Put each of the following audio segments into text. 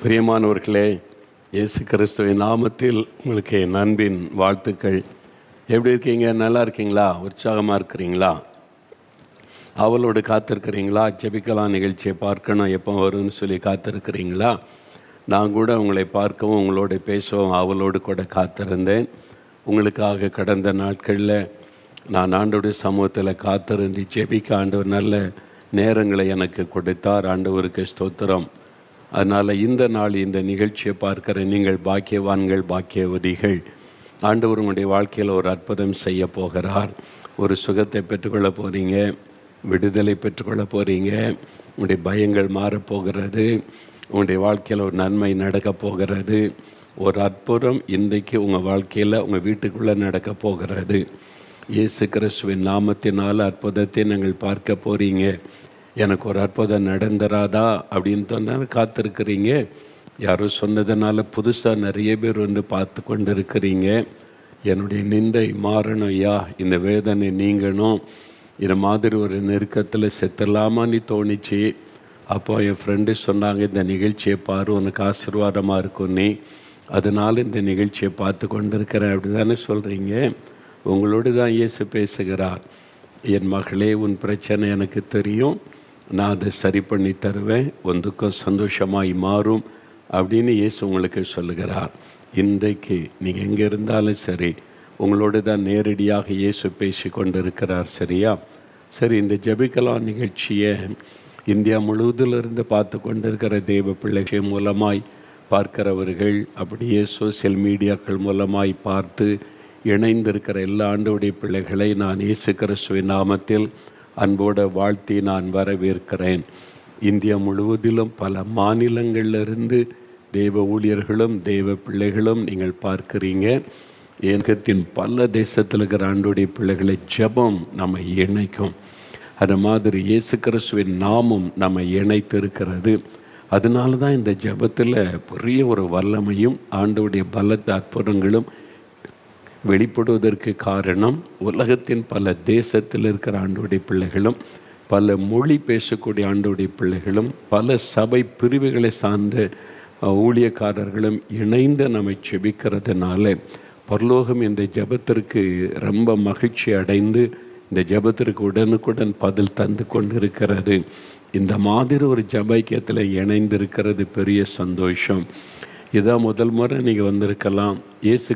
பிரியமானவர்களே, இயேசு கிறிஸ்துவின் நாமத்தில் உங்களுக்கு என் அன்பின் வாழ்த்துக்கள். எப்படி இருக்கீங்க? நல்லா இருக்கீங்களா? உற்சாகமாக இருக்கிறீங்களா? அவளோடு காத்திருக்கிறீங்களா? ஜெபிக்கலாம் நிகழ்ச்சியை பார்க்கணும் எப்போ வரும்னு சொல்லி காத்திருக்கிறீங்களா? நான் கூட உங்களை பார்க்கவும் உங்களோட பேசவும் அவளோடு கூட காத்திருந்தேன். உங்களுக்காக கடந்த நாட்களில் நான் ஆண்டவருடைய சமூகத்தில் காத்திருந்து ஜெபிக்க ஆண்டவர் நல்ல நேரங்களை எனக்கு கொடுத்தார். ஆண்டவருக்கு ஸ்தோத்திரம். அதனால் இந்த நாள் இந்த நிகழ்ச்சியை பார்க்குற நீங்கள் பாக்கியவான்கள், பாக்கியவதிகள். ஆண்டவர் உங்களுடைய வாழ்க்கையில் ஒரு அற்புதம் செய்ய போகிறார். ஒரு சுகத்தை பெற்றுக்கொள்ள போகிறீங்க, விடுதலை பெற்றுக்கொள்ள போகிறீங்க, உங்களுடைய பயங்கள் மாறப்போகிறது, உங்களுடைய வாழ்க்கையில் ஒரு நன்மை நடக்க போகிறது. ஒரு அற்புதம் இன்றைக்கு உங்கள் வாழ்க்கையில் உங்கள் வீட்டுக்குள்ளே நடக்க போகிறது. இயேசு கிறிஸ்துவின் நாமத்தினால் அற்புதத்தை நீங்கள் பார்க்க போகிறீங்க. எனக்கு ஒரு அற்புதம் நடந்துராதா அப்படின்னு சொன்னால் காத்திருக்கிறீங்க. யாரோ சொன்னதுனால புதுசாக நிறைய பேர் வந்து பார்த்து கொண்டு இருக்கிறீங்க. என்னுடைய நிந்தை மாறணும் ஐயா, இந்த வேதனை நீங்கணும், இந்த மாதிரி ஒரு நெருக்கத்தில் செத்துடலாமான்னு தோணிச்சு. அப்போ என் ஃப்ரெண்டு சொன்னாங்க, இந்த நிகழ்ச்சியை பாரு, உனக்கு ஆசீர்வாதமாக இருக்கும் நீ, அதனால் இந்த நிகழ்ச்சியை பார்த்து கொண்டு இருக்கிறேன் அப்படி தானே சொல்கிறீங்க. உங்களோடு தான் இயேசு பேசுகிறார். என் மகளே, உன் பிரச்சனை எனக்கு தெரியும், நான் அதை சரி பண்ணி தருவேன், உன் துக்கம் சந்தோஷமாய் மாறும் அப்படின்னு இயேசு உங்களுக்கு சொல்லுகிறார். இன்றைக்கு நீங்கள் எங்கே இருந்தாலும் சரி, உங்களோடு தான் நேரடியாக இயேசு பேசி கொண்டு இருக்கிறார். சரியா? சரி, இந்த ஜெபிக்கலாம் நிகழ்ச்சியை இந்தியா முழுவதிலிருந்து பார்த்து கொண்டு இருக்கிற தெய்வ பிள்ளைகள் மூலமாய் பார்க்கிறவர்கள், அப்படியே சோசியல் மீடியாக்கள் மூலமாய் பார்த்து இணைந்திருக்கிற எல்லா ஆண்டவருடைய பிள்ளைகளை நான் இயேசு கிறிஸ்துவின் நாமத்தில் அன்போடு வாழ்த்தி நான் வரவேற்கிறேன். இந்தியா முழுவதிலும் பல மாநிலங்களிலிருந்து தெய்வ ஊழியர்களும் தெய்வ பிள்ளைகளும் நீங்கள் பார்க்குறீங்க. ஏகத்தின் பல தேசத்தில் இருக்கிற ஆண்டோடைய பிள்ளைகளை ஜெபம் நம்ம இணைக்கும். அது மாதிரி இயேசு கிறிஸ்துவின் நாமம் நம்ம இணைத்து இருக்கிறது. அதனால தான் இந்த ஜெபத்தில் பெரிய ஒரு வல்லமையும் ஆண்டோடைய பலத்த அற்புதங்களும் வெளிப்படுவதற்கு காரணம், உலகத்தின் பல தேசத்தில் இருக்கிற ஆண்டோடைய பிள்ளைகளும், பல மொழி பேசக்கூடிய ஆண்டோடைய பிள்ளைகளும், பல சபை பிரிவுகளை சார்ந்த ஊழியக்காரர்களும் இணைந்து நம்மை செபிக்கிறதுனால பரலோகம் இந்த ஜெபத்திற்கு ரொம்ப மகிழ்ச்சி அடைந்து இந்த ஜெபத்திற்கு உடனுக்குடன் பதில் தந்து கொண்டு இருக்கிறது. இந்த மாதிரி ஒரு ஜெபைக்கியத்தில் இணைந்திருக்கிறது பெரிய சந்தோஷம். இதான் முதல் முறை நீங்கள் வந்திருக்கலாம். இயேசு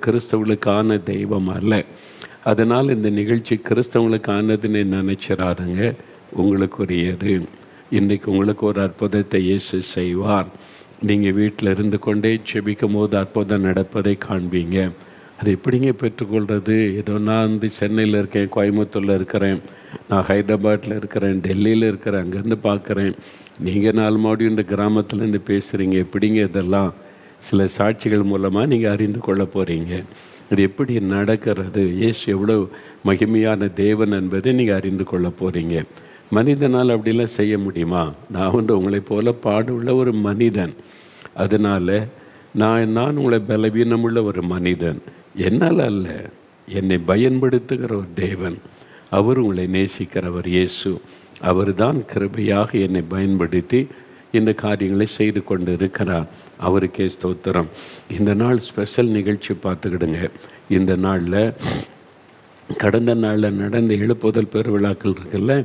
கிறிஸ்தவர்களுக்கான தெய்வம் அல்ல. அதனால் இந்த நிகழ்ச்சி கிறிஸ்தவங்களுக்கானதுன்னு நினைச்சிடாருங்க, உங்களுக்குரியது. இன்றைக்கு உங்களுக்கு ஒரு அற்புதத்தை இயேசு செய்வார். நீங்கள் வீட்டில் இருந்து கொண்டே செபிக்கும் போது அற்புதம் நடப்பதை காண்பீங்க. அது எப்படிங்க பெற்றுக்கொள்வது? ஏதோ நான் வந்து சென்னையில் இருக்கேன், கோயம்புத்தூரில் இருக்கிறேன், நான் ஹைதராபாத்தில் இருக்கிறேன், டெல்லியில் இருக்கிறேன், அங்கேருந்து பார்க்குறேன், நீங்கள் 4 மாடி இந்த கிராமத்துலேருந்து பேசுகிறீங்க, எப்படிங்க இதெல்லாம்? சில சாட்சிகள் மூலமாக நீங்கள் அறிந்து கொள்ள போகிறீங்க. இது எப்படி நடக்கிறது, இயேசு எவ்வளோ மகிமையான தேவன் என்பதை நீங்கள் அறிந்து கொள்ள போகிறீங்க. மனிதனால் அப்படிலாம் செய்ய முடியுமா? நான் வந்து உங்களை போல பாடுள்ள ஒரு மனிதன். அதனால் நான் உங்களை பலவீனமுள்ள ஒரு மனிதன். என்னால் அல்ல, என்னை பயன்படுத்துகிற ஒரு தேவன், அவர் உங்களை நேசிக்கிறவர் இயேசு. அவர் தான் கிருபையாக என்னை பயன்படுத்தி இந்த காரியங்களை செய்து கொண்டு இருக்கிறார். அவருக்கே ஸ்தோத்திரம். இந்த நாள் ஸ்பெஷல் நிகழ்ச்சி பார்த்துக்கிடுங்க. இந்த நாளில் கடந்த நாளில் நடந்த எழுப்புதல் பெருவிழாக்கள் இருக்குல்ல,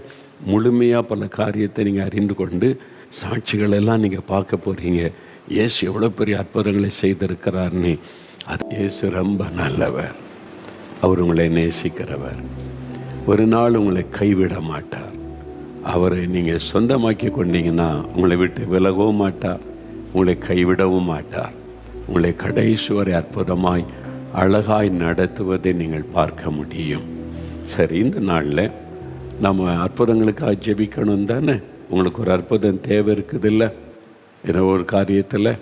முழுமையாக பல காரியத்தை நீங்கள் அறிந்து கொண்டு சாட்சிகள் எல்லாம் நீங்கள் பார்க்க போகிறீங்க. இயேசு எவ்வளோ பெரிய அற்புதங்களை செய்திருக்கிறார்னு. அது இயேசு ரொம்ப நல்லவர், அவர் உங்களை நேசிக்கிறவர், ஒரு நாள் உங்களை கைவிட மாட்டார். அவரை நீங்கள் சொந்தமாக்கி கொண்டீங்கன்னா உங்களை விட்டு விலகவும் மாட்டார், உங்களை கைவிடவும் மாட்டார். உங்களை கடைசி வரை அற்புதமாய் அழகாய் நடத்துவதை நீங்கள் பார்க்க முடியும். சரி, இந்த நாளில் நம்ம அற்புதங்களுக்காக ஜெபிக்கணும் தானே? உங்களுக்கு ஒரு அற்புதம் தேவை இருக்குது இல்லை ஏதோ ஒரு காரியத்தில்?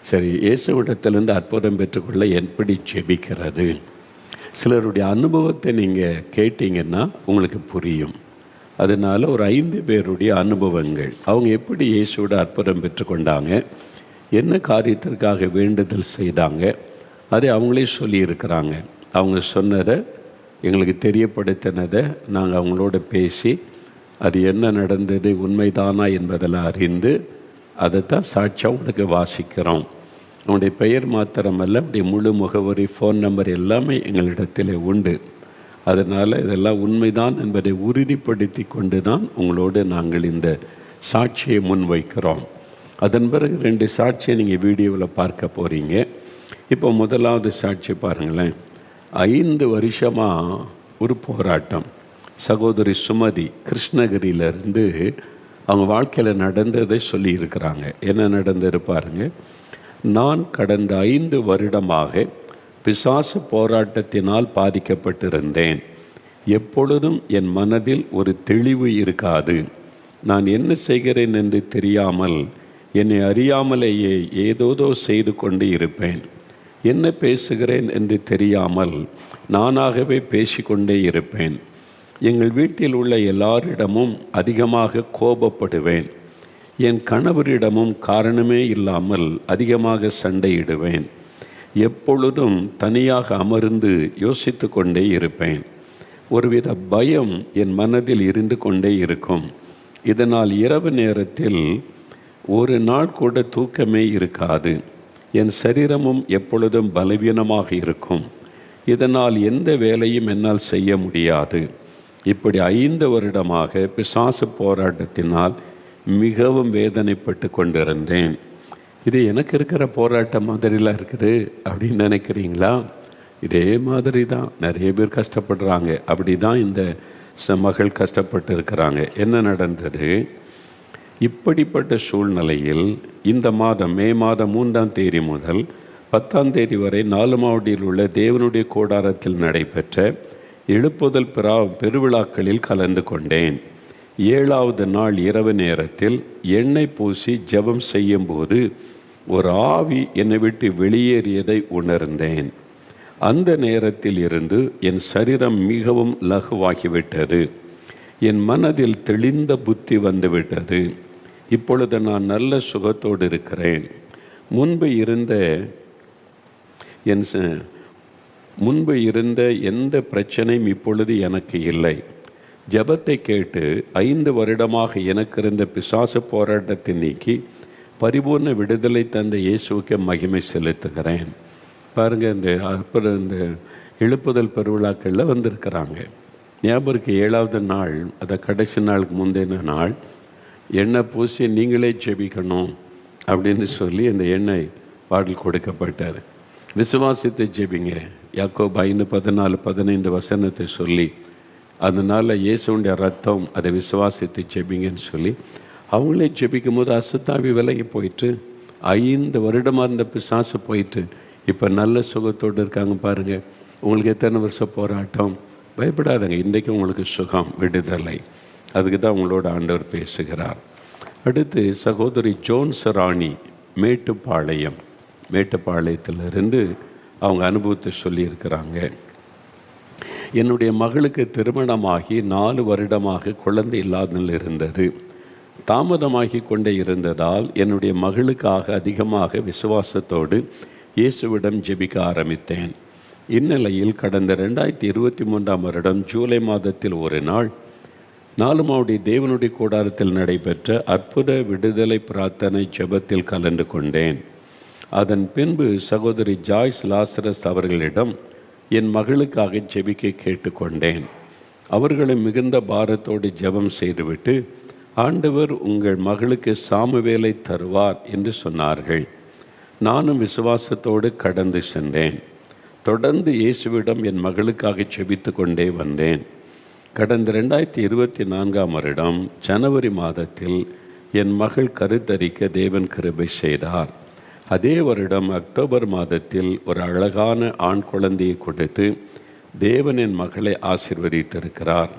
சரி, இயேசுவிடத்திலேருந்து அற்புதம் பெற்றுக்கொள்ள எப்படி ஜெபிக்கிறது? சிலருடைய அனுபவத்தை நீங்கள் கேட்டிங்கன்னா உங்களுக்கு புரியும். அதனால் ஒரு 5 பேருடைய அனுபவங்கள், அவங்க எப்படி இயேசுவோட அற்புதம் பெற்றுக்கொண்டாங்க, என்ன காரியத்திற்காக வேண்டுதல் செய்தாங்க, அதை அவங்களே சொல்லியிருக்கிறாங்க. அவங்க சொன்னதை எங்களுக்கு தெரியப்படுத்தினதை நாங்கள் அவங்களோட பேசி அது என்ன நடந்தது, உண்மைதானா என்பதெல்லாம் அறிந்து அதைத்தான் சாட்சியாக உங்களுக்கு வாசிக்கிறோம். அவனுடைய பெயர் மாத்திரமல்ல, அவருடைய முழு முகவரி, ஃபோன் நம்பர் எல்லாமே எங்களிடத்தில் உண்டு. அதனால் இதெல்லாம் உண்மைதான் என்பதை உறுதிப்படுத்தி கொண்டு தான் உங்களோடு நாங்கள் இந்த சாட்சியை முன்வைக்கிறோம். அதன் பிறகு 2 சாட்சியை நீங்கள் வீடியோவில் பார்க்க போகிறீங்க. இப்போ முதலாவது சாட்சி பாருங்களேன். 5 வருஷமாக ஒரு போராட்டம். சகோதரி சுமதி கிருஷ்ணகிரியிலேருந்து அவங்க வாழ்க்கையில் நடந்ததை சொல்லியிருக்கிறாங்க. என்ன நடந்தது பாருங்க. நான் கடந்த 5 வருடமாக பிசாசு போராட்டத்தினால் பாதிக்கப்பட்டிருந்தேன். எப்பொழுதும் என் மனதில் ஒரு தெளிவு இருக்காது. நான் என்ன செய்கிறேன் என்று தெரியாமல், என்னை அறியாமலேயே ஏதோதோ செய்து கொண்டு இருப்பேன். என்ன பேசுகிறேன் என்று தெரியாமல் நானாகவே பேசிக்கொண்டே இருப்பேன். எங்கள் வீட்டில் உள்ள எல்லாரிடமும் அதிகமாக கோபப்படுவேன். என் கணவரிடமும் காரணமே இல்லாமல் அதிகமாக சண்டையிடுவேன். எப்பொழுதும் தனியாக அமர்ந்து யோசித்து கொண்டே இருப்பேன். ஒருவித பயம் என் மனதில் இருந்து கொண்டே இருக்கும். இதனால் இரவு நேரத்தில் ஒரு நாள் கூட தூக்கமே இருக்காது. என் சரீரமும் எப்பொழுதும் பலவீனமாக இருக்கும். இதனால் எந்த வேலையும் என்னால் செய்ய முடியாது. இப்படி 5 வருடமாக பிசாசு போராட்டத்தினால் மிகவும் வேதனைப்பட்டு கொண்டிருந்தேன். இது எனக்கு இருக்கிற போராட்டம் மாதிரிலாம் இருக்குது அப்படின்னு நினைக்கிறீங்களா? இதே மாதிரி தான் நிறைய பேர் கஷ்டப்படுறாங்க. அப்படி தான் இந்த மகள் கஷ்டப்பட்டு இருக்கிறாங்க. என்ன நடந்தது? இப்படிப்பட்ட சூழ்நிலையில் இந்த மாதம் மே மாதம் 3ஆம் தேதி முதல் 10ஆம் தேதி வரை நாலுமாவடியில் உள்ள தேவனுடைய கூடாரத்தில் நடைபெற்ற எழுப்புதல் பெருவிழாக்களில் கலந்து கொண்டேன். 7ஆவது நாள் இரவு நேரத்தில் எண்ணெய் பூசி ஜெபம் செய்யும்போது ஒரு ஆவி என்னை விட்டு வெளியேறியதை உணர்ந்தேன். அந்த நேரத்தில் இருந்து என் சரீரம் மிகவும் லகுவாகிவிட்டது. என் மனதில் தெளிந்த புத்தி வந்துவிட்டது. இப்பொழுது நான் நல்ல சுகத்தோடு இருக்கிறேன். முன்பு இருந்த எந்த பிரச்சனையும் இப்பொழுது எனக்கு இல்லை. ஜெபத்தை கேட்டு 5 வருடமாக எனக்கு இருந்த பிசாசு போராட்டத்தை நீக்கி பரிபூர்ண விடுதலை தந்த இயேசுவுக்கு மகிமை செலுத்துகிறேன். பாருங்கள், இந்த எழுப்புதல் பெருவிழாக்களில் வந்திருக்கிறாங்க. ஞாபகருக்கு 7ஆவது நாள், அதை கடைசி நாளுக்கு முந்தின நாள், எண்ணெய் பூசி நீங்களே ஜெபிக்கணும் அப்படின்னு சொல்லி அந்த எண்ணெய் பாடல் கொடுக்கப்பட்டார். விசுவாசித்து ஜெபிங்க, யாக்கோபு 5:14-15 வசனத்தை சொல்லி, அதனால் இயேசுடைய ரத்தம் அதை விசுவாசித்து ஜெபிங்கன்னு சொல்லி அவங்களே ஜெபிக்கும் போது அசுத்தாவி விலகி போயிட்டு 5 வருடமாக இருந்த பிசாசு போயிட்டு இப்போ நல்ல சுகத்தோடு இருக்காங்க. பாருங்கள், உங்களுக்கு எத்தனை வருஷம் போராட்டம்? பயப்படாதங்க, இன்றைக்கு உங்களுக்கு சுகம், விடுதலை. அதுக்கு தான் உங்களோட ஆண்டவர் பேசுகிறார். அடுத்து சகோதரி ஜோன்ஸ் ராணி மேட்டுப்பாளையத்திலிருந்து அவங்க அனுபவத்தை சொல்லியிருக்கிறாங்க. என்னுடைய மகளுக்கு திருமணமாகி 4 வருடமாக குழந்தை இல்லாத இருந்தது. தாமதமாகி கொண்டே இருந்ததால் என்னுடைய மகளுக்காக அதிகமாக விசுவாசத்தோடு இயேசுவிடம் ஜெபிக்க ஆரம்பித்தேன். இந்நிலையில் கடந்த 2023ஆம் வருடம் ஜூலை மாதத்தில் ஒரு நாள் நாலுமாவடி தேவனுடைய கூடாரத்தில் நடைபெற்ற அற்புத விடுதலை பிரார்த்தனை ஜெபத்தில் கலந்து கொண்டேன். அதன் பின்பு சகோதரி ஜாய்ஸ் லாசரஸ் அவர்களிடம் என் மகளுக்காக ஜெபிக்க கேட்டுக்கொண்டேன். அவர்களை மிகுந்த பாரத்தோடு ஜெபம் செய்துவிட்டு, ஆண்டவர் உங்கள் மகளுக்கு சாமுவேலை தருவார் என்று சொன்னார்கள். நானும் விசுவாசத்தோடு கடந்து சென்றேன். தொடர்ந்து இயேசுவிடம் என் மகளுக்காக ஜெபித்து கொண்டே வந்தேன். கடந்த 2024ஆம் வருடம் ஜனவரி மாதத்தில் என் மகள் கருத்தரிக்க தேவன் கிருபை செய்தார். அதே வருடம் அக்டோபர் மாதத்தில் ஒரு அழகான ஆண் குழந்தையை கொடுத்து தேவன் என் மகளை ஆசீர்வதித்திருக்கிறார்.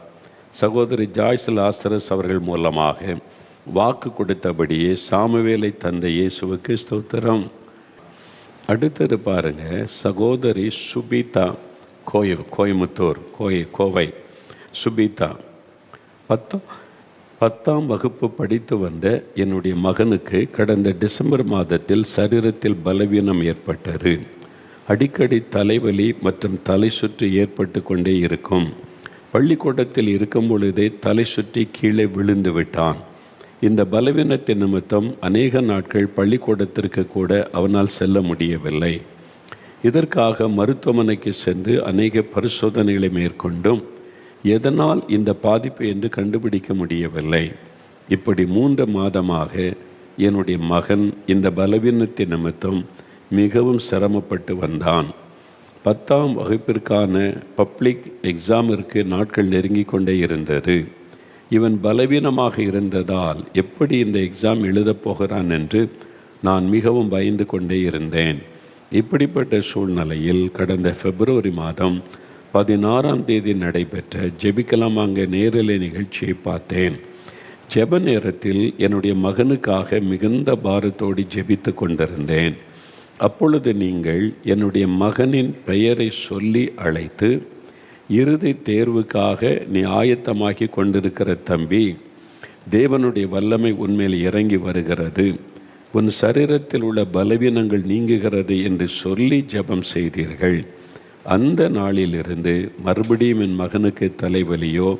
சகோதரி ஜாய்ஸ் லாசரஸ் அவர்கள் மூலமாக வாக்கு கொடுத்தபடியே சாமுவேலை தந்த இயேசுவுக்கு ஸ்தோத்திரம். அடுத்தது பாருங்க, சகோதரி சுபிதா கோயமுத்தூர் கோவை சுபிதா 10ஆம் வகுப்பு படித்து வந்த என்னுடைய மகனுக்கு கடந்த டிசம்பர் மாதத்தில் சரீரத்தில் பலவீனம் ஏற்பட்டது. அடிக்கடி தலைவலி மற்றும் தலை சுற்றி ஏற்பட்டு கொண்டே இருக்கும். பள்ளிக்கூடத்தில் இருக்கும் பொழுதே தலை சுற்றி கீழே விழுந்து விட்டான். இந்த பலவீனத்தின் நிமித்தம் அநேக நாட்கள் பள்ளிக்கூடத்திற்கு கூட அவனால் செல்ல முடியவில்லை. இதற்காக மருத்துவமனைக்கு சென்று அநேக பரிசோதனைகளை மேற்கொண்டும் எதனால் இந்த பாதிப்பு என்று கண்டுபிடிக்க முடியவில்லை. இப்படி 3 மாதமாக என்னுடைய மகன் இந்த பலவீனத்தின் நிமித்தம் மிகவும் சிரமப்பட்டு வந்தான். 10ஆம் வகுப்பிற்கான பப்ளிக் எக்ஸாமிற்கு நாட்கள் நெருங்கி கொண்டே இருந்தது. இவன் பலவீனமாக இருந்ததால் எப்படி இந்த எக்ஸாம் எழுதப் போகிறான் என்று நான் மிகவும் பயந்து கொண்டே இருந்தேன். இப்படிப்பட்ட சூழ்நிலையில் கடந்த பிப்ரவரி மாதம் 16ஆம் தேதி நடைபெற்ற ஜெபிக்கலாம் அங்கே நேரலை நிகழ்ச்சியை பார்த்தேன். ஜெப நேரத்தில் என்னுடைய மகனுக்காக மிகுந்த பாரத்தோடு ஜெபித்து கொண்டிருந்தேன். அப்பொழுது நீங்கள் என்னுடைய மகனின் பெயரை சொல்லி அழைத்து, இறுதி தேர்வுக்காக நீ ஆயத்தமாக்கி கொண்டிருக்கிற தம்பி, தேவனுடைய வல்லமை உன்மேல் இறங்கி வருகிறது, உன் சரீரத்தில் உள்ள பலவீனங்கள் நீங்குகிறது என்று சொல்லி ஜெபம் செய்தீர்கள். அந்த நாளிலிருந்து மறுபடியும் என் மகனுக்கு தலைவலியோ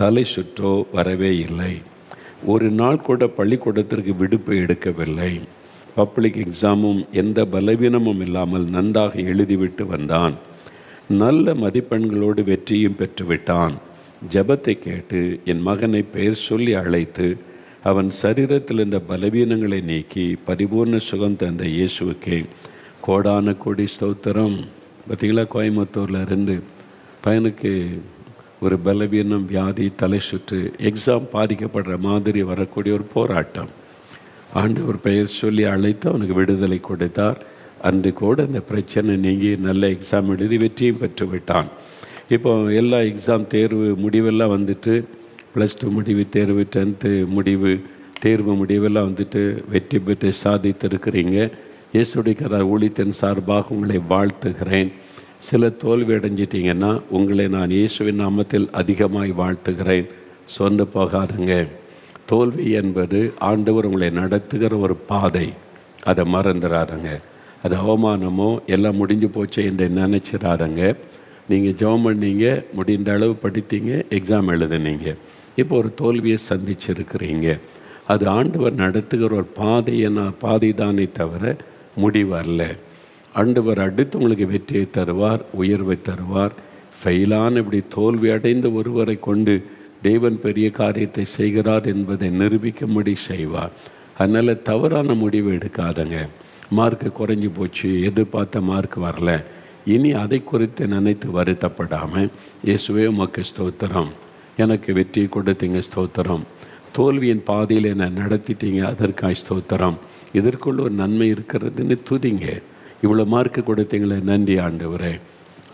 தலை சுற்றோ வரவே இல்லை. ஒரு நாள் கூட பள்ளிக்கூடத்திற்கு விடுப்பு எடுக்கவில்லை. பப்ளிக் எக்ஸாமும் எந்த பலவீனமும் இல்லாமல் நன்றாக எழுதிவிட்டு வந்தான். நல்ல மதிப்பெண்களோடு வெற்றியும் பெற்றுவிட்டான். ஜெபத்தை கேட்டு என் மகனை பெயர் சொல்லி அழைத்து அவன் சரீரத்தில் இருந்த பலவீனங்களை நீக்கி பரிபூர்ண சுகம் தந்த இயேசுவுக்கே கோடான கோடி ஸ்தோத்திரம். பார்த்திங்களா, கோயம்புத்தூரில் இருந்து பையனுக்கு ஒரு பலவீனம், வியாதி, தலை சுற்று, எக்ஸாம் பாதிக்கப்படுற மாதிரி வரக்கூடிய ஒரு போராட்டம். ஆண்டவர் பெயர் சொல்லி அழைத்து அவனுக்கு விடுதலை கொடுத்தார். அன்று கூட அந்த பிரச்சனை நீங்கி நல்ல எக்ஸாம் எழுதி வெற்றியும் பெற்று விட்டான். இப்போ எல்லா எக்ஸாம் தேர்வு முடிவெல்லாம் வந்துட்டு, +2 முடிவு, தேர்வு, 10th முடிவு, தேர்வு முடிவெல்லாம் வந்துட்டு வெற்றி பெற்று சாதித்திருக்கிறீங்க. இயேசுடைய ஊழியத்தின் சார்பாக உங்களை வாழ்த்துகிறேன். சில தோல்வி அடைஞ்சிட்டிங்கன்னா உங்களை நான் இயேசுவின் நாமத்தில் அதிகமாய் வாழ்த்துகிறேன். சொந்து போகாதுங்க. தோல்வி என்பது ஆண்டவர் உங்களை நடத்துகிற ஒரு பாதை. அதை மறந்துடாதுங்க. அது அவமானமோ எல்லாம் முடிஞ்சு போச்சு என்று நினச்சிடாதங்க. நீங்கள் ஜெபம் பண்ணீங்க, முடிந்த அளவு படித்தீங்க, எக்ஸாம் எழுதுனீங்க, இப்போ ஒரு தோல்வியை சந்திச்சிருக்கிறீங்க. அது ஆண்டவர் நடத்துகிற ஒரு பாதை தானே தவிர முடிவல்ல. ஆண்டவர் அடுத்து உங்களுக்கு வெற்றியை தருவார், உயர்வை தருவார். ஃபெயிலான இப்படி தோல்வி அடைந்த ஒருவரை கொண்டு தேவன் பெரிய காரியத்தை செய்கிறார் என்பதை நிரூபிக்கும்படி செய்வார். அதனால் தவறான முடிவு எடுக்காதங்க. மார்க்கு குறைஞ்சி போச்சு, எதிர்பார்த்த மார்க் வரல, இனி அதை குறித்து நினைத்து வருத்தப்படாமல், இயேசுவே உமக்கு ஸ்தோத்திரம், எனக்கு வெற்றி கொடுத்தீங்க ஸ்தோத்திரம், தோல்வியின் பாதையில் என்னை நடத்திட்டீங்க அதற்காய் ஸ்தோத்திரம், இதற்குள்ள ஒரு நன்மை இருக்கிறதுன்னு துதிங்க. இவ்வளோ மார்க்கு கொடுத்தீங்களே, நன்றி ஆண்டவரே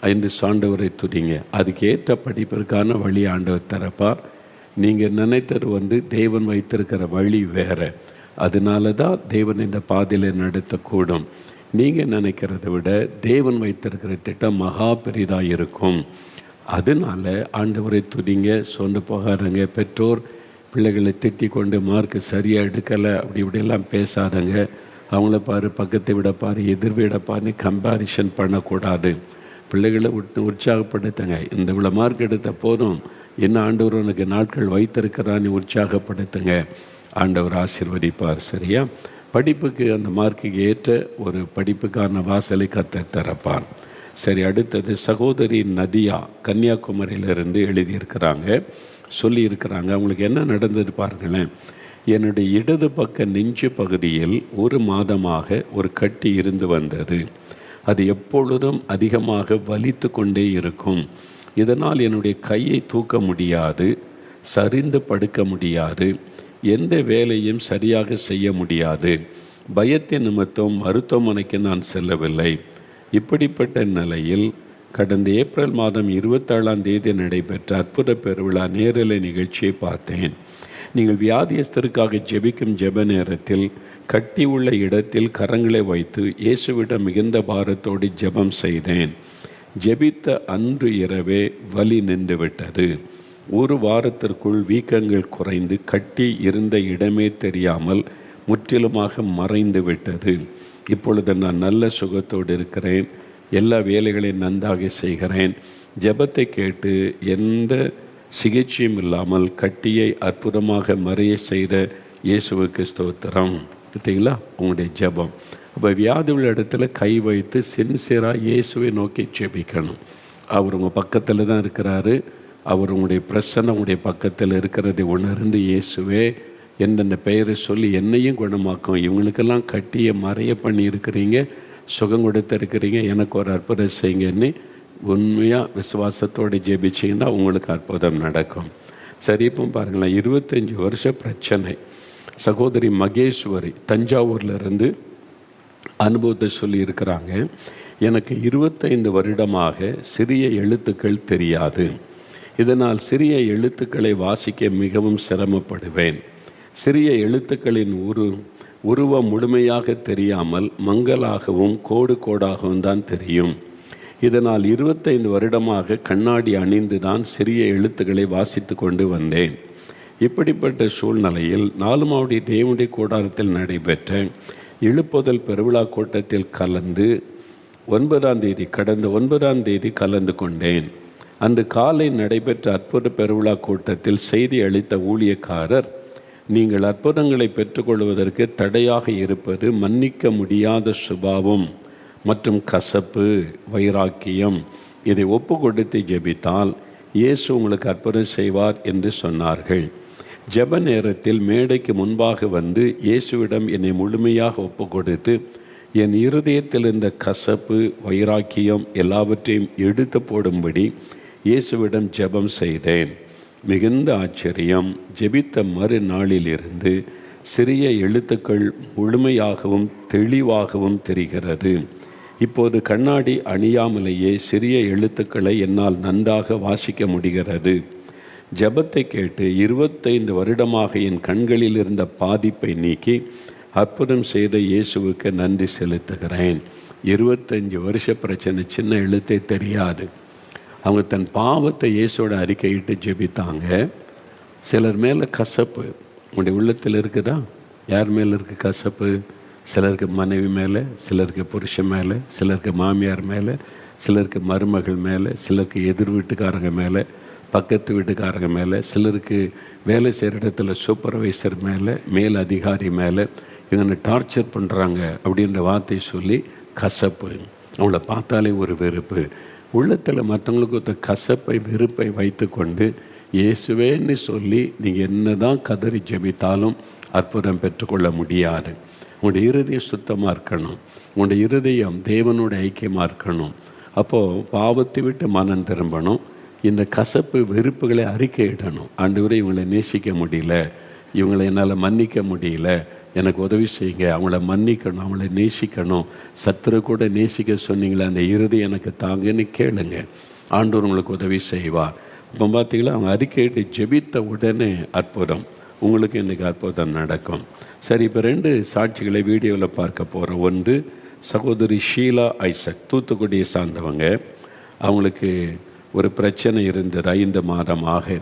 என்று ஆண்டவரை துதிங்க. அதுக்கு ஏற்ற படிப்பிற்கான வழி ஆண்டவர் திறப்பார். நீங்கள் நினைத்தது தேவன் வைத்திருக்கிற வழி வேறு. அதனால தான் தேவன் இந்த பாதையில் நடத்தக்கூடும். நீங்கள் நினைக்கிறத விட தேவன் வைத்திருக்கிற திட்டம் மகா பெரிதாக இருக்கும். அதனால ஆண்டவரை துதிங்க, சொந்து போகாதங்க. பெற்றோர் பிள்ளைகளை திட்டி கொண்டு மார்க்கு சரியாக எடுக்கலை அப்படி இப்படியெல்லாம் பேசாதங்க. அவங்கள பாரு, பக்கத்தை விட பாரு, எதிர்விட பாருன்னு கம்பேரிஷன் பண்ணக்கூடாது. பிள்ளைகளை உற்சாகப்படுத்துங்க. இந்த இவ்வளோ மார்க் எடுத்த போதும், என்ன ஆண்டவர் உனக்கு நாட்கள் வைத்திருக்கிறான்னு உற்சாகப்படுத்துங்க. ஆண்டவர் ஆசீர்வதிப்பார். சரியா? படிப்புக்கு அந்த மார்க்குக்கு ஏற்ற ஒரு படிப்புக்கான வாசலை கர்த்தர் திறப்பார். சரி, அடுத்தது சகோதரி நதியா கன்னியாகுமரியிலிருந்து எழுதியிருக்கிறாங்க, சொல்லியிருக்கிறாங்க. அவங்களுக்கு என்ன நடந்தது பாருங்களேன். என்னுடைய இடது பக்க நெஞ்சு பகுதியில் 1 மாதமாக ஒரு கட்டி இருந்து வந்தது. அது எப்பொழுதும் அதிகமாக வலித்து கொண்டே இருக்கும். இதனால் என்னுடைய கையை தூக்க முடியாது, சரிந்து படுக்க முடியாது, எந்த வேலையும் சரியாக செய்ய முடியாது. பயத்தின் நிமித்தம் மருத்துவமனைக்கு நான் செல்லவில்லை. இப்படிப்பட்ட நிலையில் கடந்த ஏப்ரல் மாதம் 27ஆம் தேதி நடைபெற்ற அற்புத பெருவிழா நேரலை நிகழ்ச்சியை பார்த்தேன். நீங்கள் வியாதியஸ்தருக்காக ஜெபிக்கும் ஜெப நேரத்தில் கட்டி உள்ள இடத்தில் கரங்களை வைத்து இயேசுவிடம் மிகுந்த பாரத்தோடு ஜெபம் செய்தேன். ஜெபித்த அன்று இரவே வலி நின்றுவிட்டது. 1 வாரத்திற்குள் வீக்கங்கள் குறைந்து கட்டி இருந்த இடமே தெரியாமல் முற்றிலுமாக மறைந்து விட்டது. இப்பொழுது நான் நல்ல சுகத்தோடு இருக்கிறேன். எல்லா வேலைகளையும் நன்றாக செய்கிறேன். ஜெபத்தை கேட்டு எந்த சிகிச்சையும் இல்லாமல் கட்டியை அற்புதமாக மறைய செய்த இயேசுவுக்கு ஸ்தோத்திரம். பார்த்தீங்களா உங்களுடைய ஜெபம். அப்போ வியாதி உள்ள இடத்துல கை வைத்து சின்சியராக இயேசுவை நோக்கி ஜெபிக்கணும். அவர் உங்கள் பக்கத்தில் தான் இருக்கிறாரு. அவர் உங்களுடைய பிரசன்னம் உங்களுடைய பக்கத்தில் இருக்கிறதை உணர்ந்து, இயேசுவே எந்தெந்த பெயரை சொல்லி என்னையும் குணமாக்கும், இவங்களுக்கெல்லாம் கட்டிய மறைய பண்ணி இருக்கிறீங்க, சுகம் கொடுத்துருக்கிறீங்க, எனக்கு ஒரு அற்புதம் செய்யுங்கன்னு உண்மையாக விசுவாசத்தோடு ஜெபிச்சிங்கன்னா உங்களுக்கு அற்புதம் நடக்கும். சரி, இப்போ பாருங்களேன், 25 வருஷ பிரச்சனை. சகோதரி மகேஸ்வரி தஞ்சாவூர்லேருந்து அனுபவத்தை சொல்லியிருக்கிறாங்க. எனக்கு 25 வருடமாக சிறிய எழுத்துக்கள் தெரியாது. இதனால் சிறிய எழுத்துக்களை வாசிக்க மிகவும் சிரமப்படுவேன். சிறிய எழுத்துக்களின் உருவம் முழுமையாக தெரியாமல் மங்கலாகவும் கோடு கோடாகவும் தான் தெரியும். இதனால் 25 வருடமாக கண்ணாடி அணிந்து தான் சிறிய எழுத்துக்களை வாசித்து கொண்டு வந்தேன். இப்படிப்பட்ட சூழ்நிலையில் 4 மாவடி தேவனுடைய கூடாரத்தில் நடைபெற்ற எழுப்புதல் பெருவிழா கூட்டத்தில் கலந்து 9ஆம் தேதி கடந்த 9ஆம் தேதி கலந்து கொண்டேன். அன்று காலை நடைபெற்ற அற்புத பெருவிழா கூட்டத்தில் செய்தி அளித்த ஊழியக்காரர், நீங்கள் அற்புதங்களை பெற்றுக்கொள்வதற்கு தடையாக இருப்பது மன்னிக்க முடியாத சுபாவம் மற்றும் கசப்பு, வைராக்கியம். இதை ஒப்பு கொடுத்து ஜெபித்தால் இயேசு உங்களுக்கு அற்புதம் செய்வார் என்று சொன்னார்கள். ஜெப நேரத்தில் மேடைக்கு முன்பாக வந்து இயேசுவிடம் என்னை முழுமையாக ஒப்பு கொடுத்து என் இருதயத்தில் இருந்த கசப்பு, வைராக்கியம் எல்லாவற்றையும் எடுத்து போடும்படி இயேசுவிடம் ஜெபம் செய்தேன். மிகுந்த ஆச்சரியம், ஜெபித்த மறுநாளிலிருந்து சிறிய எழுத்துக்கள் முழுமையாகவும் தெளிவாகவும் தெரிகிறது. இப்போது கண்ணாடி அணியாமலேயே சிறிய எழுத்துக்களை என்னால் நன்றாக வாசிக்க முடிகிறது. ஜெபத்தை கேட்டு 25 வருடமாக என் கண்களில் இருந்த பாதிப்பை நீக்கி அற்புதம் செய்த இயேசுவுக்கு நன்றி செலுத்துகிறேன். 25 வருஷ பிரச்சனை, சின்ன எழுத்தை தெரியாது. அவங்க தன் பாவத்தை இயேசுவோட அறிக்கையிட்டு ஜெபித்தாங்க. சிலர் மேலே கசப்பு உங்களுடைய உள்ளத்தில் இருக்குதா? யார் மேலே இருக்குது கசப்பு? சிலருக்கு மனைவி மேலே, சிலருக்கு புருஷன் மேலே, சிலருக்கு மாமியார் மேலே, சிலருக்கு மருமகள் மேலே, சிலருக்கு எதிர் வீட்டுக்காரங்க மேலே, பக்கத்து வீட்டுக்காரங்க மேலே, சிலருக்கு வேலை செய்கிற இடத்துல சூப்பர்வைசர் மேலே, மேல் அதிகாரி மேலே இவங்க டார்ச்சர் பண்ணுறாங்க அப்படின்ற வார்த்தை சொல்லி கசப்பு. அவங்கள பார்த்தாலே ஒரு வெறுப்பு. உள்ளத்தில் மற்றவங்களுக்கு ஒரு கசப்பை, வெறுப்பை வைத்து கொண்டு இயேசுவேன்னு சொல்லி நீங்கள் என்ன தான் கதறி ஜெபித்தாலும் அற்புதம் பெற்றுக்கொள்ள முடியாது. உங்களுடைய இருதயம் சுத்தமாக இருக்கணும். உங்களுடைய இருதயம் தேவனோட ஐக்கியமாக இருக்கணும். அப்போது பாவத்தை விட்டு மனம் திரும்பணும். இந்த கசப்பு, வெறுப்புகளை அறிக்கையிடணும். ஆண்டவரே, இவங்களை நேசிக்க முடியல, இவங்களை என்னால் மன்னிக்க முடியல, எனக்கு உதவி செய்யுங்க, அவங்கள மன்னிக்கணும், அவங்கள நேசிக்கணும். சத்துரு கூட நேசிக்க சொன்னீங்களே, அந்த இருதயம் எனக்கு தாங்கன்னு கேளுங்க. ஆண்டவர் உங்களுக்கு உதவி செய்வார். இப்போ பார்த்தீங்களா, அவங்க அறிக்கையிட்டு ஜெபித்த உடனே அற்புதம். உங்களுக்கு இன்றைக்கி அற்புதம் நடக்கும். சரி, இப்போ 2 சாட்சிகளை வீடியோவில் பார்க்க போகிறோம். ஒன்று, சகோதரி ஷீலா ஐசக், தூத்துக்குடியை சார்ந்தவங்க. அவங்களுக்கு ஒரு பிரச்சனை இருந்தது 5 மாதமாக.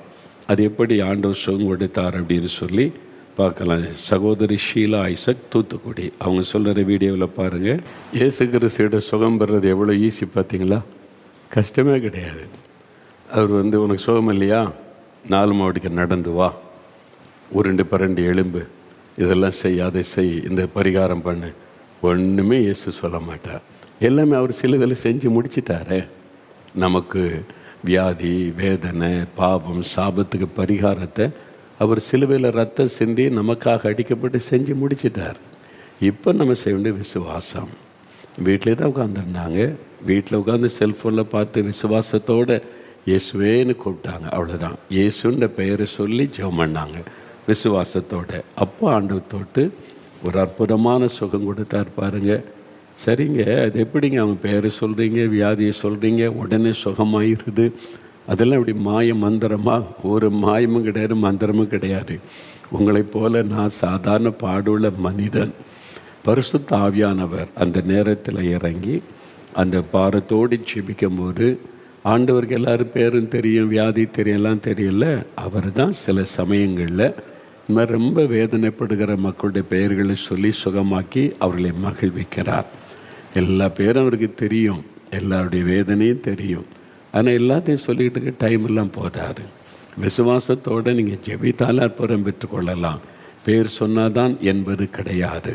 அது எப்படி ஆண்டவர் சுகம் கொடுத்தார் அப்படின்னு சொல்லி பார்க்கலாம். சகோதரி ஷீலா ஐசக், தூத்துக்குடி, அவங்க சொல்கிற வீடியோவில் பாருங்கள். இயேசு கிறிஸ்துவோட சுகம் பெறுறது எவ்வளோ ஈஸி பார்த்தீங்களா? கஷ்டமே கிடையாது. அவர் உனக்கு சுகம் இல்லையா, 4 மாவடிக்கு நடந்து வா, உருண்டு பரண்டு எலும்பு, இதெல்லாம் செய், அதை செய், இந்த பரிகாரம் பண்ணு, ஒன்றுமே இயேசு சொல்ல மாட்டார். எல்லாமே அவர் சிலுவையில் செஞ்சு முடிச்சிட்டாரே. நமக்கு வியாதி, வேதனை, பாவம், சாபத்துக்கு பரிகாரத்தை அவர் சிலுவையில் ரத்தம் சிந்தி நமக்காக அடிக்கப்பட்டு செஞ்சு முடிச்சிட்டார். இப்போ நம்ம செய்ய வேண்டிய விசுவாசம். வீட்டிலே தான் உட்காந்துருந்தாங்க. வீட்டில் உட்காந்து செல்ஃபோனில் பார்த்து விசுவாசத்தோடு இயேசுவேன்னு கூப்பிட்டாங்க. அவ்வளோதான். இயேசுன்ற பெயரை சொல்லி ஜெபம் பண்ணாங்க விசுவாசத்தோடு. அப்போ ஆண்டவர் தொட்டு ஒரு அற்புதமான சுகம் கொடுத்தார் பாருங்க. சரிங்க, அது எப்படிங்க அவங்க பெயரை சொல்கிறீங்க, வியாதியை சொல்கிறீங்க, உடனே சுகமாயிருது? அதெல்லாம் இப்படி மாய மந்திரமாக? ஒரு மாயமும் கிடையாது, மந்திரமும் கிடையாது. உங்களைப் போல நான் சாதாரண பாடுள்ள மனிதன். பரிசுத்த ஆவியானவர் அந்த நேரத்தில் இறங்கி அந்த பாரத்தோடு ஜெபிக்கும்போது ஆண்டவருக்கு எல்லோரும் பேரும் தெரியும், வியாதி தெரியும், எல்லாம் தெரியல. அவர் தான் சில சமயங்களில் இந்த மாதிரி ரொம்ப வேதனைப்படுகிற மக்களுடைய பெயர்களை சொல்லி சுகமாக்கி அவர்களை மகிழ்விக்கிறார். எல்லா பேரும் அவருக்கு தெரியும், எல்லாருடைய வேதனையும் தெரியும். ஆனால் எல்லாத்தையும் சொல்லிக்கிட்டு டைம் எல்லாம் போதாது. விசுவாசத்தோடு நீங்கள் ஜெபித்தாலும் அற்புதம் பெற்றுக்கொள்ளலாம். பேர் சொன்னாதான் என்பது கிடையாது.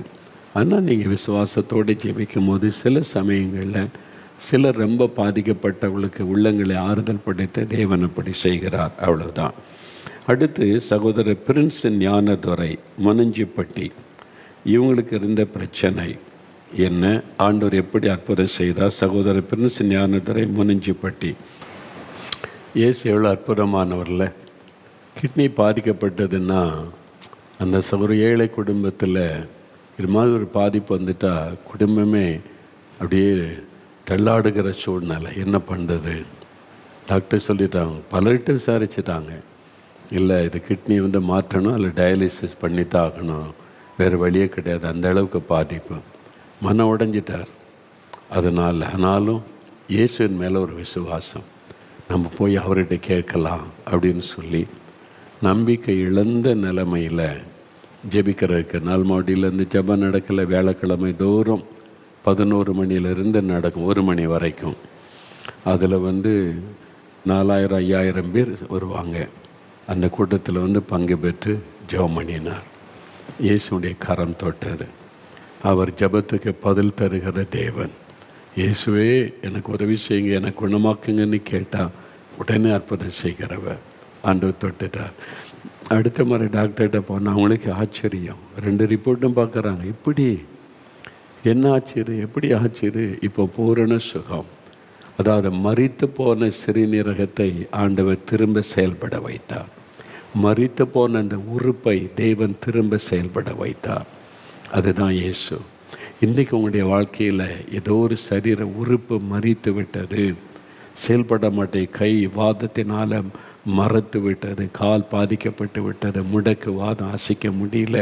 ஆனால் நீங்கள் விசுவாசத்தோடு ஜெபிக்கும் போது சில சமயங்களில் சிலர் ரொம்ப பாதிக்கப்பட்டவர்களுக்கு உள்ளங்களை ஆறுதல் படைத்த தேவன் அப்படி செய்கிறார், அவ்வளோதான். அடுத்து சகோதரர் பிரின்ஸ் ஞானதுரை முனஞ்சிப்பட்டி, இவங்களுக்கு இருந்த பிரச்சனை என்ன, ஆண்டவர் எப்படி அற்புதம் செய்தார்? சகோதரர் பிரின்ஸ் ஞானதுரை முனஞ்சிப்பட்டி. இயேசு எவ்வளோ அற்புதமானவரில். கிட்னி பாதிக்கப்பட்டதுன்னா அந்த ஒரு ஏழை குடும்பத்தில் இது மாதிரி ஒரு பாதிப்பு வந்துட்டால் குடும்பமே அப்படியே தள்ளாடுகிற சூழ்நிலை. என்ன பண்ணுறது? டாக்டர் சொல்லிட்டாங்க, பலர்கிட்ட விசாரிச்சுட்டாங்க. இல்லை, இது கிட்னி மாற்றணும், இல்லை டயாலிசிஸ் பண்ணித்தான் ஆகணும், வேறு வழியே கிடையாது, அந்த அளவுக்கு பாதிப்பு. மனம் உடைஞ்சிட்டார். அதனால் ஆனாலும் இயேசுவின் மேலே ஒரு விசுவாசம், நம்ம போய் அவர்கிட்ட கேட்கலாம் அப்படின்னு சொல்லி நம்பிக்கை இழந்த நிலைமையில் ஜெபிக்கிறதுக்கு நால்மாடியிலேருந்து ஜெபம் நடக்கலை. வியாழக்கிழமை தோறும் 11 மணியிலிருந்து நடக்கும் 1 மணி வரைக்கும். அதில் 4000 5000 பேர் வருவாங்க. அந்த கூட்டத்தில் பங்கு பெற்று ஜெபம் பண்ணினார். இயேசுடைய கரம் தொட்டார். அவர் ஜெபத்துக்கு பதில் தருகிற தேவன். இயேசுவே எனக்கு உதவி செய்யுங்க, எனக்கு குணமாக்குங்கன்னு கேட்டால் உடனே அற்புதம் செய்கிறவர். ஆண்டவர் தொட்டுட்டார். அடுத்த முறை டாக்டர்கிட்ட போனால் அவங்களுக்கு ஆச்சரியம். 2 ரிப்போர்ட்டும் பார்க்குறாங்க. இப்படி என்ன ஆச்சரியம், எப்படி ஆச்சரியம்? இப்போ பூரண சுகம். அதாவது மரித்து போன சிறுநீரகத்தை ஆண்டவர் திரும்ப செயல்பட வைத்தார். மரித்து போன அந்த உறுப்பை தேவன் திரும்ப செயல்பட வைத்தார். அதுதான் இயேசு. இன்றைக்கு உங்களுடைய வாழ்க்கையில் ஏதோ ஒரு சரீர உறுப்பு மரித்து விட்டது, செயல்பட மாட்டே, கை வாதத்தினால் மறத்து விட்டது, கால் பாதிக்கப்பட்டு விட்டது, முடக்கு வாதம், அசைக்க முடியல,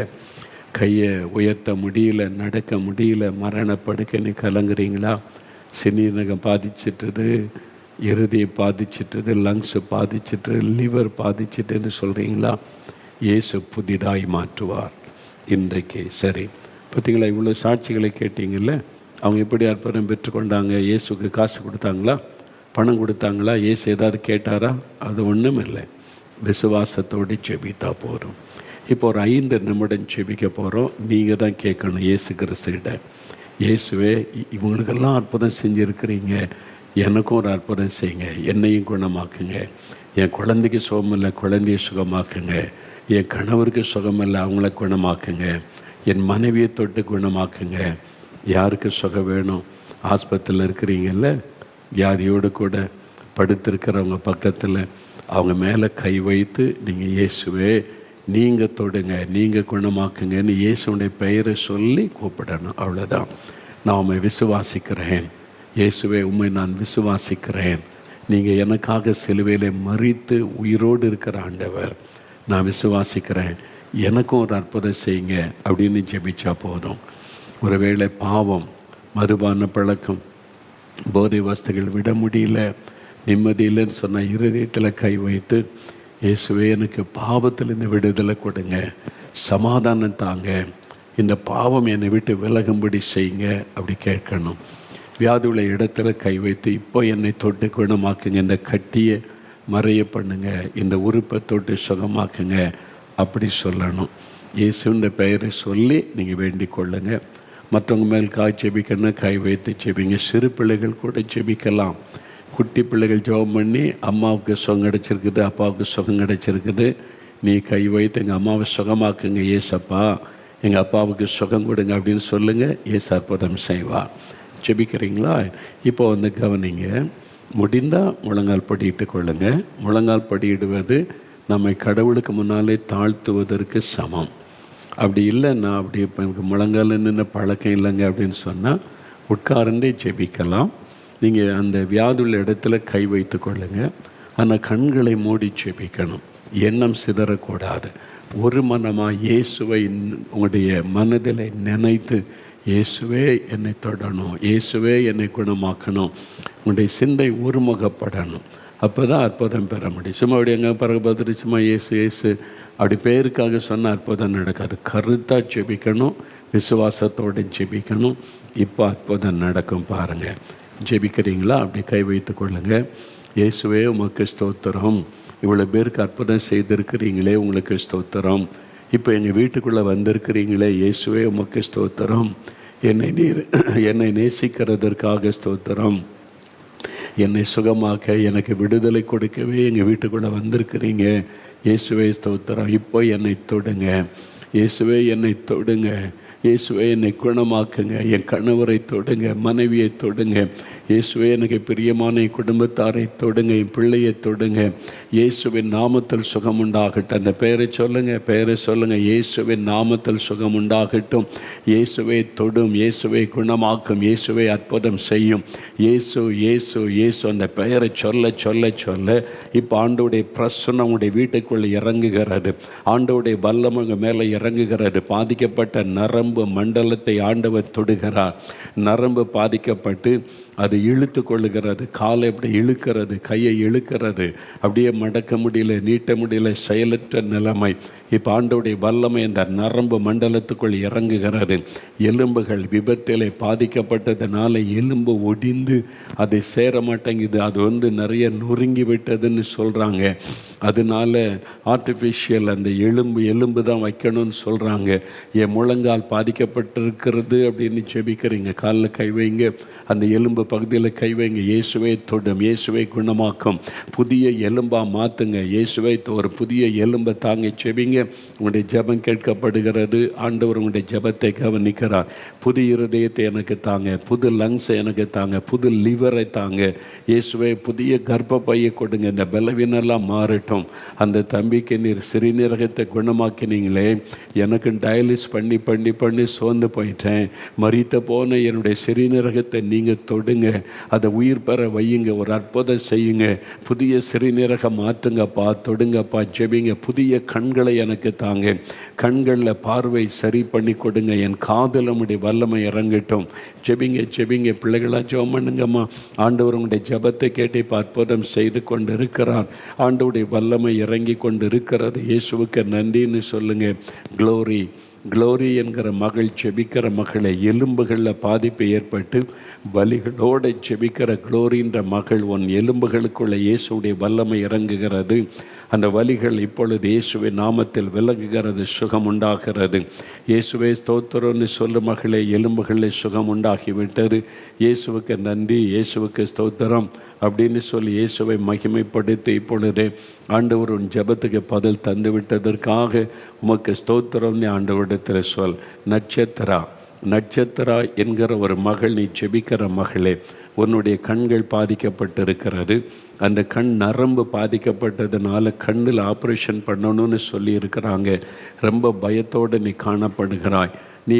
கையை உயர்த்த முடியல, நடக்க முடியல, மரணப்படுக்கைன்னு கலங்குறீங்களா? சிறுநீரகம் பாதிச்சிட்டது, இருதயம் பாதிச்சிட்டது, லங்ஸு பாதிச்சிட்டு, லிவர் பாதிச்சிட்டுன்னு சொல்கிறீங்களா? இயேசு புதிதாய் மாற்றுவார் இன்றைக்கு. சரி, பார்த்தீங்களா, இவ்வளோ சாட்சிகளை கேட்டீங்கல்ல. அவங்க எப்படி அற்புதம் பெற்றுக்கொண்டாங்க? இயேசுக்கு காசு கொடுத்தாங்களா, பணம் கொடுத்தாங்களா, இயேசு ஏதாவது கேட்டாரா? அது ஒன்றும் இல்லை. விசுவாசத்தோடு ஜெபித்தா போகிறோம். இப்போ ஒரு 5 நிமிடம் ஜெபிக்க போகிறோம். நீங்கள் தான் கேட்கணும் இயேசு கிறிஸ்துகிட்ட, இயேசுவே இவங்களுக்கெல்லாம் அற்புதம் செஞ்சுருக்கிறீங்க, எனக்கும் ஒரு அற்புதம் செய்யுங்க, என்னையும் குணமாக்குங்க, என் குழந்தைக்கு சுகமில்லை, குழந்தைய சுகமாக்குங்க, என் கணவருக்கு சுகமில்லை, அவங்கள குணமாக்குங்க, என் மனைவியை தொட்டு குணமாக்குங்க. யாருக்கு சுகம் வேணும்? ஆஸ்பத்திரியில் இருக்கிறீங்கல்ல, வியாதியோடு கூட படுத்திருக்கிறவங்க பக்கத்தில் அவங்க மேலே கை வைத்து நீங்கள் இயேசுவே நீங்கள் தொடுங்க, நீங்கள் குணமாக்குங்கன்னு இயேசுடைய பெயரை சொல்லி கூப்பிடணும். அவ்வளோதான். நான் உம்மை விசுவாசிக்கிறேன் இயேசுவே, உம்மை நான் விசுவாசிக்கிறேன், நீங்கள் எனக்காக சிலுவையிலே மரித்து உயிரோடு இருக்கிற ஆண்டவர், நான் விசுவாசிக்கிறேன், எனக்கும் ஒரு அற்புதம் செய்யுங்க அப்படின்னு ஜெபிச்சா போதும். ஒருவேளை பாவம், மதுபான பழக்கம், போதை வஸ்துகள் விட முடியல, நிம்மதி இல்லைன்னு சொன்னால் இருதயத்தில் கை வைத்து இயேசுவே எனக்கு பாவத்திலிருந்து விடுதலை கொடுங்க, சமாதானம் தாங்க, இந்த பாவம் என்னை விட்டு விலகும்படி செய்யுங்க அப்படி கேட்கணும். வியாதி உள்ள இடத்துல கை வைத்து இப்போ என்னை தொட்டு குணமாக்குங்க, இந்த கட்டியை மறைய பண்ணுங்க, இந்த உறுப்பை தொட்டு சுகமாக்குங்க அப்படி சொல்லணும். இயேசுன்ற பெயரை சொல்லி நீங்கள் வேண்டிக் கொள்ளுங்க. மற்றவங்க மேல் காய் செபிக்கணும், கை வைத்து செபிங்க. சிறு பிள்ளைகள் கூட செபிக்கலாம். குட்டி பிள்ளைகள் ஜெபம் பண்ணி அம்மாவுக்கு சுகம் கிடச்சிருக்குது, அப்பாவுக்கு சுகம் கிடச்சிருக்குது, நீ கை வைத்து எங்கள் அம்மாவை சுகமாக்குங்க ஏசப்பா, எங்கள் அப்பாவுக்கு சுகம் கொடுங்க அப்படின்னு சொல்லுங்கள். ஏசு அற்புதம் செய்வார். செபிக்கிறீங்களா? இப்போ கவனிங்க. முடிந்தால் முழங்கால் படியிட்டு கொள்ளுங்க. முழங்கால் படியிடுவது நம்மை கடவுளுக்கு முன்னாலே தாழ்த்துவதற்கு சமம். அப்படி இல்லைன்னா, அப்படி இப்போ எனக்கு முழங்கால் நின்று பழக்கம் இல்லைங்க அப்படின்னு சொன்னால் உட்கார்ந்தே ஜெபிக்கலாம். நீங்கள் அந்த வியாதியுள்ள இடத்துல கை வைத்து கொள்ளுங்க. ஆனால் கண்களை மூடி ஜெபிக்கணும். எண்ணம் சிதறக்கூடாது. ஒரு மனமாக இயேசுவை உங்களுடைய மனதில் நினைத்து, இயேசுவே என்னை தொடணும், இயேசுவே என்னை குணமாக்கணும், உங்களுடைய சிந்தை ஒருமுகப்படணும். அப்போ தான் அற்புதம் பெற முடியும். சும்மா அப்படி எங்கே பிறகு பார்த்துட்டு சும்மா இயேசு இயேசு அப்படி பேருக்காக சொன்ன அற்புதம் நடக்காது. கருத்தாக ஜெபிக்கணும், விசுவாசத்தோடு ஜெபிக்கணும். இப்போ அற்புதம் நடக்கும். பாருங்கள், ஜெபிக்கிறீங்களா? அப்படி கை வைத்து கொள்ளுங்க. இயேசுவே உமக்கு ஸ்தோத்திரம், இவ்வளோ பேருக்கு அற்புதம் செய்திருக்கிறீங்களே உங்களுக்கு ஸ்தோத்திரம். இப்போ எங்கள் வீட்டுக்குள்ளே வந்திருக்கிறீங்களே இயேசுவே உமக்கு ஸ்தோத்திரம். என்னை நேசிக்கிறதற்காக ஸ்தோத்திரம். என்னை சுகமாக்க எனக்கு விடுதலை கொடுக்கவே எங்கள் வீட்டுக்குள்ளே வந்திருக்கிறீங்க. இயேசுவே ஸ்தோத்திரம். இப்போ என்னை தொடுங்க இயேசுவே, என்னை தொடுங்க இயேசுவே, என்னை குணமாக்குங்க. என் கணவரை தொடுங்க, மனைவியை தொடுங்க இயேசுவே. எனக்கு பிரியமான என் குடும்பத்தாரை தொடுங்க, என் பிள்ளையை தொடுங்க. இயேசுவின் நாமத்தில் சுகம் உண்டாகட்டும். அந்த பெயரை சொல்லுங்கள். இயேசுவின் நாமத்தில் சுகம் உண்டாகட்டும். இயேசுவை தொடும், இயேசுவை குணமாக்கும், இயேசுவை அற்புதம் செய்யும். இயேசு இயேசு இயேசு அந்த பெயரை சொல்ல சொல்ல சொல்ல இப்போ ஆண்டோடைய பிரசன்னம் உடைய வீட்டுக்குள்ளே இறங்குகிறது. ஆண்டோடைய வல்லமை உங்கள் மேலே இறங்குகிறது. பாதிக்கப்பட்ட நரம்பு மண்டலத்தை ஆண்டவர் தொடுகிறார். நரம்பு பாதிக்கப்பட்டு அது இழுத்து கொள்ளுகிறது. காலை அப்படி இழுக்கிறது, கையை இழுக்கிறது. அப்படியே மடக்க முடியல, நீட்ட முடியல, செயலற்ற நிலைமை. இப்போ ஆண்டோடைய வல்லமை இந்த நரம்பு மண்டலத்துக்குள் இறங்குகிறது. எலும்புகள் விபத்திலே பாதிக்கப்பட்டதுனால எலும்பு ஒடிந்து அதை சேர மாட்டேங்குது. அது நிறைய நொறுங்கி விட்டதுன்னு சொல்கிறாங்க. அதனால ஆர்டிஃபிஷியல் அந்த எலும்பு தான் வைக்கணும்னு சொல்கிறாங்க. என் முழங்கால் பாதிக்கப்பட்டிருக்கிறது அப்படின்னு ஜெபிக்கிறீங்க. காலில் கை வைங்க, அந்த எலும்பு பகுதியில் கை வைங்க. இயேசுவை தொடும், இயேசுவை குணமாக்கும், புதிய எலும்பாக மாற்றுங்க. இயேசுவை ஒரு புதிய எலும்பை தாங்க ஜெபிங்க. உங்களுடைய ஜெபம் கேட்கப்படுகிறது. ஆண்டவர் உங்களுடைய ஜெபத்தை கவனிக்கிறார். புது இருதயத்தை எனக்கு தாங்க, புது லங்ஸை எனக்கு தாங்க, புது லிவரை தாங்க. இயேசுவை புதிய கர்ப்பப்பையை கொடுங்க. இந்த பலவீனெல்லாம் மாறட்டும். அந்த தம்பிக்கு நீர் சிறுநீரகத்தை குணமாக்கினீங்களே, எனக்கு டயாலிஸ் பண்ணி பண்ணி பண்ணி சோர்ந்து போயிட்டேன். மரித்த போன என்னுடைய சிறுநீரகத்தை நீங்கள் தொடுங்க, அதை உயிர் பெற வையுங்க, ஒரு அற்புதம் செய்யுங்க. புதிய சிறுநீரகம் மாற்றுங்கப்பா, தொடுங்கப்பா, ஜெபிங்க. புதிய கண்களை எனக்கு தாங்க, கண்களில் பார்வை சரி பண்ணி கொடுங்க. என் காதில் உடைய வல்லமை இறங்கட்டும். ஜெபிங்க. பிள்ளைகளாக ஜெபம் பண்ணுங்கம்மா. ஆண்டவர் உங்களுடைய ஜெபத்தை கேட்டு இப்போ அற்புதம் செய்து கொண்டு இருக்கிறார். ஆண்டவருடைய வல்லமை இறங்கி கொண்டு இருக்கிறது. இயேசுவுக்கு நன்றின்னு சொல்லுங்க. க்ளோரி என்கிற மகள் ஜெபிக்கிற மகளை, எலும்புகளில் பாதிப்பு ஏற்பட்டு வலிகளோடு ஜெபிக்கிற க்ளோரின்ற மகள், உன் எலும்புகளுக்குள்ள இயேசுடைய வல்லமை இறங்குகிறது. அந்த வலிகள் இப்பொழுது இயேசுவின் நாமத்தில் விலகுகிறது, சுகம் உண்டாகிறது. இயேசுவே ஸ்தோத்திரம்னு சொல்லு மகளே, எலும்புகளில் சுகம் உண்டாகிவிட்டது. இயேசுவுக்கு நன்றி, இயேசுவுக்கு ஸ்தோத்திரம் அப்படின்னு சொல்லி இயேசுவை மகிமைப்படுத்தி இப்பொழுதே ஆண்டவர் உன் ஜெபத்துக்கு பதில் தந்து விட்டதற்காக உமக்கு ஸ்தோத்திரம்னு ஆண்டவரிடத்தில் சொல். நட்சத்திரா என்கிற ஒரு மகள், நீ ஜெபிக்கிற மகளே, உன்னுடைய கண்கள் பாதிக்கப்பட்டிருக்கிறது. அந்த கண் நரம்பு பாதிக்கப்பட்டதுனால கண்ணில் ஆப்ரேஷன் பண்ணணும்னு சொல்லி இருக்கிறாங்க. ரொம்ப பயத்தோடு நீ காணப்படுகிறாய். நீ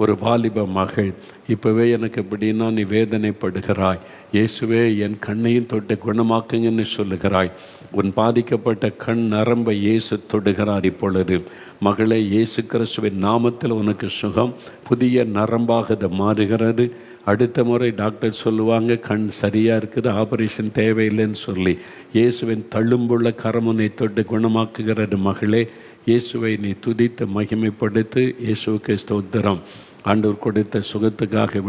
ஒரு வாலிப மகள், இப்போவே எனக்கு எப்படின்னா நீ வேதனைப்படுகிறாய். இயேசுவே என் கண்ணையும் தொட்டு குணமாக்குங்கன்னு சொல்லுகிறாய். உன் பாதிக்கப்பட்ட கண் நரம்பை இயேசு தொடுகிறார் இப்பொழுது. மகளே, இயேசு கிறிஸ்துவின் நாமத்தில் உனக்கு சுகம், புதிய நரம்பாக அது மாறுகிறது. அடுத்த முறை டாக்டர் சொல்லுவாங்க கண் சரியாக இருக்குது, ஆப்ரேஷன் தேவையில்லைன்னு சொல்லி. இயேசுவின் தழும்புள்ள கரமுனை தொட்டு குணமாக்குகிறது. மகளே, இயேசுவை நீ துதித்து மகிமைப்படுத்து. இயேசுவுக்கு ஸ்தோத்திரம். ஆண்டவர் கொடுத்த சுகத்துக்காக,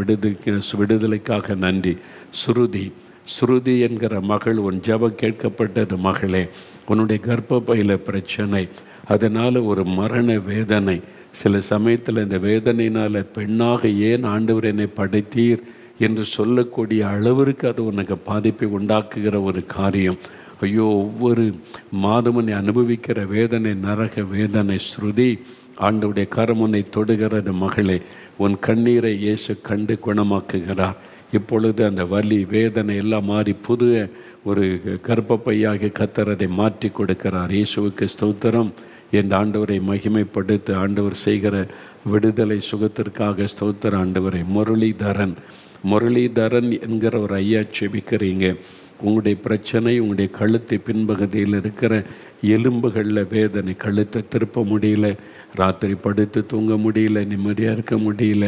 விடுதலைக்காக நன்றி. சுருதி என்கிற மகள், உன் ஜெபம் கேட்கப்பட்டது. மகளே, உன்னுடைய கர்ப்பப்பையில் பிரச்சனை, அதனால் ஒரு மரண வேதனை. சில சமயத்தில் இந்த வேதனையினால் பெண்ணாக ஏன் ஆண்டவர் என்னை படைத்தீர் என்று சொல்லக்கூடிய அளவிற்கு அது உனக்கு பாதிப்பை உண்டாக்குகிற ஒரு காரியம். ஐயோ, ஒவ்வொரு மாதமும் நீ அனுபவிக்கிற வேதனை நரக வேதனை. ஸ்ருதி, ஆண்டவருடைய கரமுனை தொடுகிறது. மகளே, உன் கண்ணீரை இயேசு கண்டு குணமாக்குகிறார். இப்பொழுது அந்த வலி வேதனை எல்லாம் மாறி புது ஒரு கர்ப்பப்பையாக கத்தரதை மாற்றி கொடுக்கிறார். இயேசுவுக்கு ஸ்தோத்திரம். என் ஆண்டவரை மகிமைப்படுத்த ஆண்டவர் செய்கிற விடுதலை சுகத்திற்காக ஸ்தோத்திர. ஆண்டவரை முரளிதரன் என்கிற ஒரு ஐயா செபிக்கிறீங்க. உங்களுடைய பிரச்சனை, உங்களுடைய கழுத்து பின்பகுதியில் இருக்கிற எலும்புகளில் வேதனை, கழுத்தை திருப்ப முடியல, ராத்திரி படுத்து தூங்க முடியல, நிம்மதியாக இருக்க முடியல.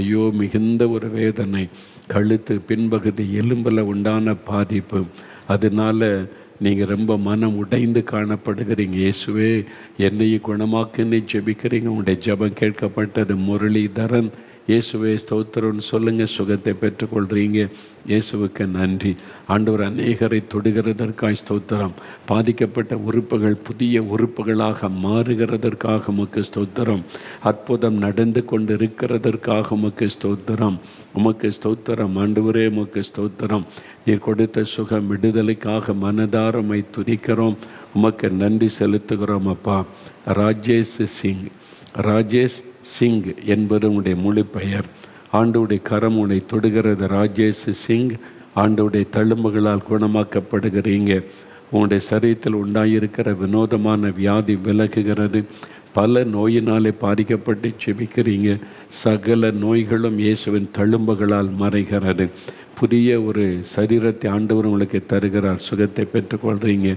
ஐயோ, மிகுந்த ஒரு வேதனை, கழுத்து பின்பகுதி எலும்பில் உண்டான பாதிப்பு. அதனால் நீங்கள் ரொம்ப மனம் உடைந்து காணப்படுகிறீங்க. இயேசுவே என்னையும் குணமாக்குன்னு ஜெபிக்கிறீங்க. உங்களுடைய ஜெபம் கேட்கப்பட்டது. முரளிதரன் இயேசுவே ஸ்தோத்திரம்னு சொல்லுங்கள். சுகத்தை பெற்றுக்கொள்கிறீங்க. இயேசுவுக்கு நன்றி. ஆண்டவர் அநேகரை தொடுகிறதற்காய் ஸ்தோத்திரம். பாதிக்கப்பட்ட உறுப்புகள் புதிய உறுப்புகளாக மாறுகிறதற்காக உமக்கு ஸ்தோத்திரம். அற்புதம் நடந்து கொண்டு இருக்கிறதற்காக உமக்கு ஸ்தோத்திரம். உமக்கு ஸ்தோத்திரம் ஆண்டவரே, உமக்கு ஸ்தோத்திரம். நீர் கொடுத்த சுகம் விடுதலைக்காக மனதாரமை துதிக்கிறோம். உமக்கு நன்றி செலுத்துகிறோம் அப்பா. ராஜேஷ் சிங் என்பது உடைய முழு பெயர். ஆண்டவுடைய கரம் உன்னை தொடுகிறது. ராஜேஷ் சிங், ஆண்டவுடைய தழும்புகளால் குணமாக்கப்படுகிறீங்க. உங்களுடைய சரீரத்தில் உண்டாயிருக்கிற வினோதமான வியாதி விலகுகிறது. பல நோயினாலே பாதிக்கப்பட்டு செபிக்கிறீங்க. சகல நோய்களும் இயேசுவின் தழும்புகளால் மறைகிறது. புதிய ஒரு சரீரத்தை ஆண்டவர் உங்களுக்கு தருகிறார். சுகத்தை பெற்றுக்கொள்கிறீங்க.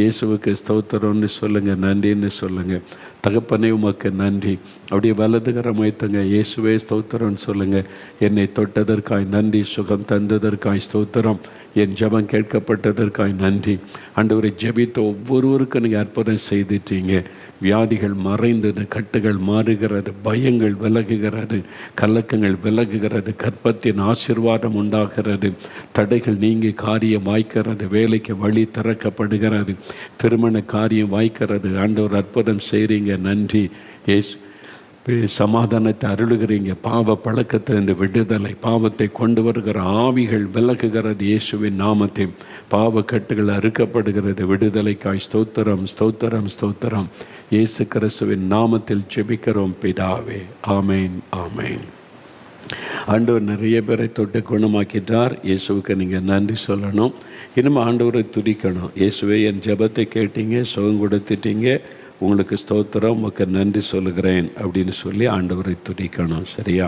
இயேசுவுக்கு ஸ்தோத்திரம்னு சொல்லுங்கள், நன்றின்னு சொல்லுங்கள். தகப்பனே உமக்கு நன்றி. அப்படியே வலதுகரம் வைத்துங்க. இயேசுவே ஸ்தோத்திரம்னு சொல்லுங்கள். என்னை தொட்டதற்காய் நன்றி. சுகம் தந்ததற்காய் ஸ்தோத்திரம். என் ஜெபம் கேட்கப்பட்டதற்காய் நன்றி. ஆண்டவரை ஜெபித்த ஒவ்வொருவருக்கும் நீங்கள் அற்புதம் செய்துட்டீங்க. வியாதிகள் மறைந்தது, கட்டுகள் மாறுகிறது, பயங்கள் விலகுகிறது, கலக்கங்கள் விலகுகிறது, கற்பத்தின் ஆசீர்வாதம் உண்டாகிறது, தடைகள் நீங்கி காரியம் வாய்க்கிறது, வேலைக்கு வழி திறக்கப்படுகிறது, திருமண காரியம் வாய்க்கிறது. ஆண்டவர் அற்புதம் செய்கிறீங்க. நன்றி ஏசு. சமாதானத்தை அருளுகிறீங்க. பாவ பழக்கத்திலிருந்து விடுதலை, பாவத்தை கொண்டு வருகிற ஆவிகள் விலகுகிறது இயேசுவின் நாமத்தை. பாவ கட்டுகள் அறுக்கப்படுகிறது. விடுதலைக்காய் ஸ்தோத்திரம், ஸ்தோத்திரம், ஸ்தோத்திரம். இயேசு கிறிஸ்துவின் நாமத்தில் ஜெபிக்கிறோம் பிதாவே. ஆமேன், ஆமேன். ஆண்டவர் நிறைய பேரை தொட்டு குணமாக்கிட்டார். இயேசுவுக்கு நீங்கள் நன்றி சொல்லணும். இனிமேல் ஆண்டவரை துதிக்கணும். இயேசுவே, என் ஜெபத்தை கேட்டீங்க, சுகம் கொடுத்துட்டீங்க, உங்களுக்கு ஸ்தோத்திரம், உமக்கு நன்றி சொல்லுகிறேன் அப்படின்னு சொல்லி ஆண்டவரை துதிக்கணும். சரியா?